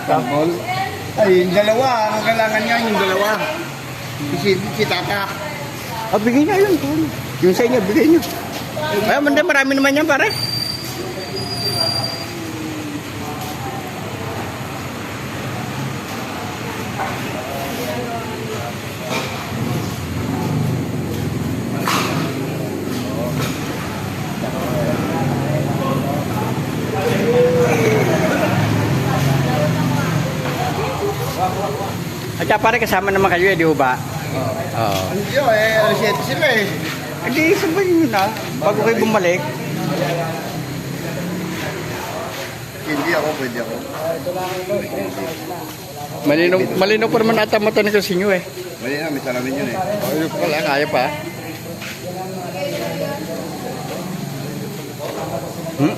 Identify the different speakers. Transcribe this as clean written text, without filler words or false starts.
Speaker 1: Sample. Ay, yung dalawa. Ang kailangan niya yung dalawa. Si Tata.
Speaker 2: Ah, bigay niya yun. Yung sa inyo, bigay niyo. Ay, marami naman yan, pare. At pare, kasama naman kayo, di ba? Oo.
Speaker 1: Hindi reset sila eh.
Speaker 2: Hindi, sabayin nyo na. Bago kayo bumalik.
Speaker 1: Hindi ako, pwede ako.
Speaker 2: Malinaw pa naman ata mata ni Kasinyo eh.
Speaker 1: Mali na, may salamin yun eh.
Speaker 2: Ayun pala, kaya pa. Hmm?